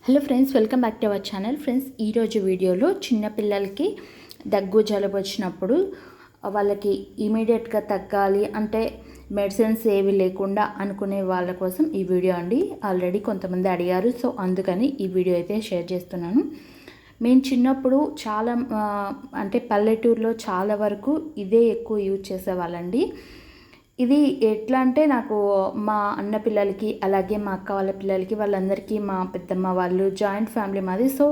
Hello friends, welcome back to our channel. Friends, ఈరోజు వీడియోలో చిన్నపిల్లలకి దగ్గు జలుబు వచ్చినప్పుడు వాళ్ళకి ఇమీడియట్గా తగ్గాలి అంటే మెడిసిన్స్ ఏవి లేకుండా అనుకునే వాళ్ళ కోసం ఈ వీడియో అండి. ఆల్రెడీ కొంతమంది అడిగారు, సో అందుకని ఈ వీడియో అయితే షేర్ చేస్తున్నాను. మేము చిన్నప్పుడు చాలా అంటే పల్లెటూరులో చాలా వరకు ఇదే ఎక్కువ యూజ్ చేసేవాళ్ళండి. ఇది ఎట్లా అంటే నాకు మా అన్న పిల్లలకి అలాగే మా అక్క వాళ్ళ పిల్లలకి వాళ్ళందరికీ మా పెద్దమ్మ వాళ్ళు జాయింట్ ఫ్యామిలీ మాది. సో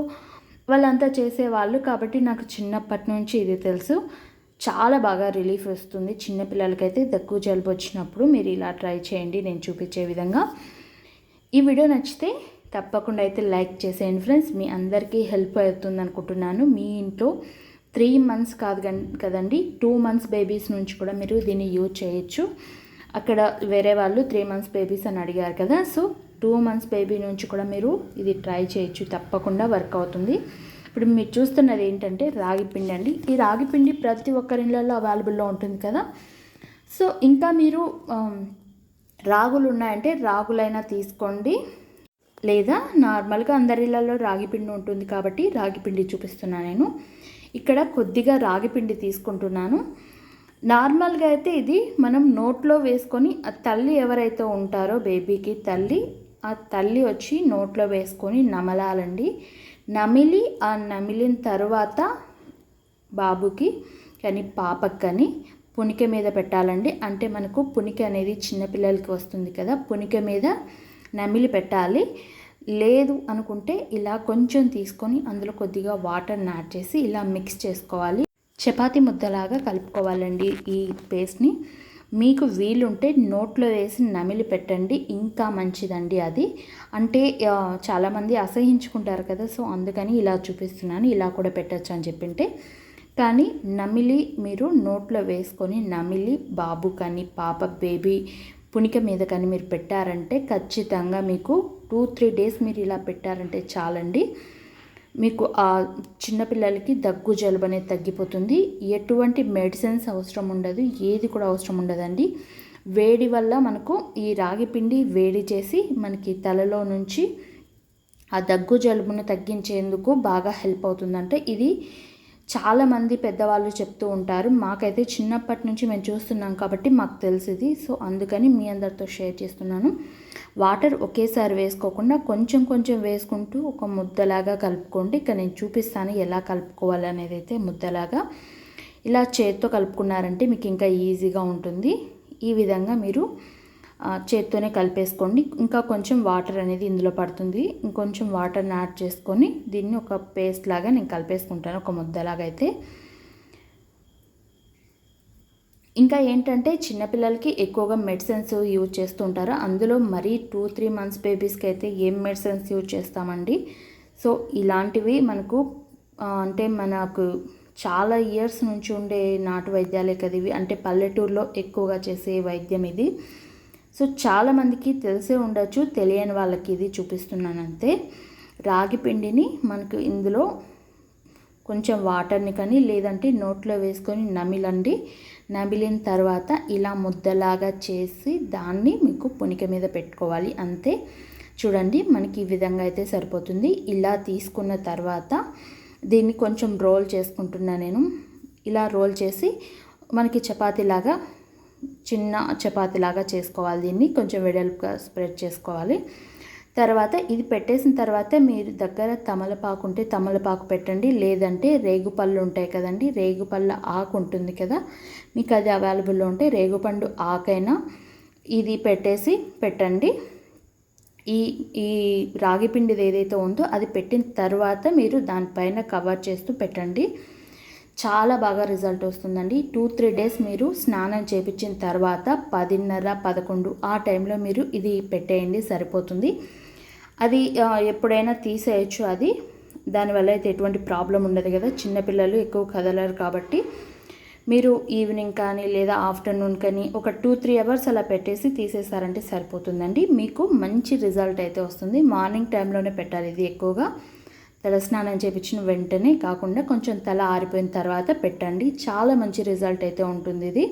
వాళ్ళంతా చేసేవాళ్ళు కాబట్టి నాకు చిన్నప్పటి నుంచి ఇది తెలుసు. చాలా బాగా రిలీఫ్ వస్తుంది చిన్నపిల్లలకైతే దగ్గు జలుబు వచ్చినప్పుడు. మీరు ఇలా ట్రై చేయండి నేను చూపించే విధంగా. ఈ వీడియో నచ్చితే తప్పకుండా అయితే లైక్ చేసేయండి ఫ్రెండ్స్. మీ అందరికీ హెల్ప్ అవుతుంది అనుకుంటున్నాను. మీ ఇంట్లో 3 months కాదు కదండి, 2 months బేబీస్ నుంచి కూడా మీరు దీన్ని యూజ్ చేయొచ్చు. అక్కడ వేరే వాళ్ళు 3 months బేబీస్ అని అడిగారు కదా, సో 2 months బేబీ నుంచి కూడా మీరు ఇది ట్రై చేయొచ్చు, తప్పకుండా వర్క్ అవుతుంది. ఇప్పుడు మీరు చూస్తున్నది ఏంటంటే రాగి పిండి అండి. ఈ రాగి పిండి ప్రతి ఒక్కరి ఇళ్ళల్లో అవైలబుల్లో ఉంటుంది కదా. సో ఇంకా మీరు రాగులు ఉన్నాయంటే రాగులైనా తీసుకోండి, లేదా నార్మల్గా అందరి ఇళ్ళల్లో రాగి పిండి ఉంటుంది కాబట్టి రాగి పిండి చూపిస్తున్నాను నేను. ఇక్కడ కొద్దిగా రాగి పిండి తీసుకుంటున్నాను. నార్మల్గా అయితే ఇది మనం నోట్లో వేసుకొని ఆ తల్లి ఎవరైతే ఉంటారో బేబీకి ఆ తల్లి వచ్చి నోట్లో వేసుకొని నమలాలండి. నమిలి ఆ నమిలిన తర్వాత బాబుకి కానీ పాపకి కానీ పునిక మీద పెట్టాలండి. అంటే మనకు పునిక అనేది చిన్నపిల్లలకి వస్తుంది కదా, పునిక మీద నమిలి పెట్టాలి. లేదు అనుకుంటే ఇలా కొంచెం తీసుకొని అందులో కొద్దిగా వాటర్ని యాడ్ చేసి ఇలా మిక్స్ చేసుకోవాలి. చపాతీ ముద్దలాగా కలుపుకోవాలండి ఈ పేస్ట్ని. మీకు వీలుంటే నోట్లో వేసి నమిలి పెట్టండి, ఇంకా మంచిదండి అది. అంటే చాలామంది అసహించుకుంటారు కదా, సో అందుకని ఇలా చూపిస్తున్నాను. ఇలా కూడా పెట్టచ్చు అని చెప్పింటే, కానీ నమిలి మీరు నోట్లో వేసుకొని నమిలి బాబు కానీ పాప బేబీ పునిక మీద కానీ మీరు పెట్టారంటే ఖచ్చితంగా మీకు 2-3 days మీరు ఇలా పెట్టారంటే చాలండి. మీకు ఆ చిన్నపిల్లలకి దగ్గు జలుబు అనేది తగ్గిపోతుంది. ఎటువంటి మెడిసిన్స్ అవసరం ఉండదు, ఏది కూడా అవసరం ఉండదండి. వేడి వల్ల మనకు ఈ రాగి పిండి వేడి చేసి మనకి తలలో నుంచి ఆ దగ్గు జలుబును తగ్గించేందుకు బాగా హెల్ప్ అవుతుందంటే ఇది చాలామంది పెద్దవాళ్ళు చెప్తూ ఉంటారు. మాకైతే చిన్నప్పటి నుంచి మేము చూస్తున్నాం కాబట్టి మాకు తెలిసింది. సో అందుకని మీ అందరితో షేర్ చేస్తున్నాను. వాటర్ ఒకేసారి వేసుకోకుండా కొంచెం కొంచెం వేసుకుంటూ ఒక ముద్దలాగా కలుపుకోండి. ఇక నేను చూపిస్తాను ఎలా కలుపుకోవాలి అనేది. అయితే ముద్దలాగా ఇలా చేత్తో కలుపుకున్నారంటే మీకు ఇంకా ఈజీగా ఉంటుంది. ఈ విధంగా మీరు చేత్తోనే కలిపేసుకోండి. ఇంకా కొంచెం వాటర్ అనేది ఇందులో పడుతుంది. ఇంకొంచెం వాటర్ని యాడ్ చేసుకొని దీన్ని ఒక పేస్ట్ లాగా నేను కలిపేసుకుంటాను, ఒక ముద్దలాగా అయితే. ఇంకా ఏంటంటే చిన్నపిల్లలకి ఎక్కువగా మెడిసిన్స్ యూజ్ చేస్తూ ఉంటారు. అందులో మరీ 2-3 months బేబీస్కి అయితే ఏం మెడిసిన్స్ యూజ్ చేస్తామండి. సో ఇలాంటివి మనకు అంటే మనకు చాలా ఇయర్స్ నుంచి ఉండే నాటు వైద్యాలే కదా ఇవి. అంటే పల్లెటూరులో ఎక్కువగా చేసే వైద్యం ఇది. సో చాలామందికి తెలిసే ఉండొచ్చు, తెలియని వాళ్ళకి ఇది చూపిస్తున్నాను అంతే. రాగి పిండిని మనకు ఇందులో కొంచెం వాటర్ని కానీ లేదంటే నోట్లో వేసుకొని నమిలండి. నమిలిన తర్వాత ఇలా ముద్దలాగా చేసి దాన్ని మీకు పునిక మీద పెట్టుకోవాలి అంతే. చూడండి మనకి ఈ విధంగా అయితే సరిపోతుంది. ఇలా తీసుకున్న తర్వాత దీన్ని కొంచెం రోల్ చేసుకుంటున్నా నేను. ఇలా రోల్ చేసి మనకి చపాతీలాగా చిన్న చపాతీలాగా చేసుకోవాలి. దీన్ని కొంచెం వెడల్పుగా స్ప్రెడ్ చేసుకోవాలి. తర్వాత ఇది పెట్టేసిన తర్వాత మీరు దగ్గర తమలపాకు ఉంటే తమలపాకు పెట్టండి, లేదంటే రేగుపళ్ళు ఉంటాయి కదండి, రేగుపళ్ళ ఆకు ఉంటుంది కదా, మీకు అది అవైలబుల్లో ఉంటే రేగుపండు ఆకైనా ఇది పెట్టండి. ఈ రాగి పిండిది ఏదైతే ఉందో అది పెట్టిన తర్వాత మీరు దానిపైన కవర్ చేస్తూ పెట్టండి. చాలా బాగా రిజల్ట్ వస్తుందండి. 2-3 days మీరు స్నానం చేయించిన తర్వాత 10:30-11 ఆ టైంలో మీరు ఇది పెట్టేయండి, సరిపోతుంది. అది ఎప్పుడైనా తీసేయచ్చు. అది దానివల్ల అయితే ఎటువంటి ప్రాబ్లం ఉండదు కదా. చిన్నపిల్లలు ఎక్కువ కదలరు కాబట్టి మీరు ఈవినింగ్ కానీ లేదా ఆఫ్టర్నూన్ కానీ ఒక 2-3 hours అలా పెట్టేసి తీసేసారంటే సరిపోతుందండి. మీకు మంచి రిజల్ట్ అయితే వస్తుంది. మార్నింగ్ టైంలోనే పెట్టాలి ఇది ఎక్కువగా. తల స్నానం చేయించిన వెంటనే కాకుండా కొంచెం తల ఆరిపోయిన తర్వాత పెట్టండి. చాలా మంచి రిజల్ట్ అయితే ఉంటుంది ఇది.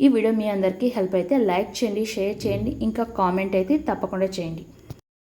ఈ వీడియో మీ అందరికీ హెల్ప్ అయితే లైక్ చేయండి, షేర్ చేయండి, ఇంకా కామెంట్ అయితే తప్పకుండా చేయండి.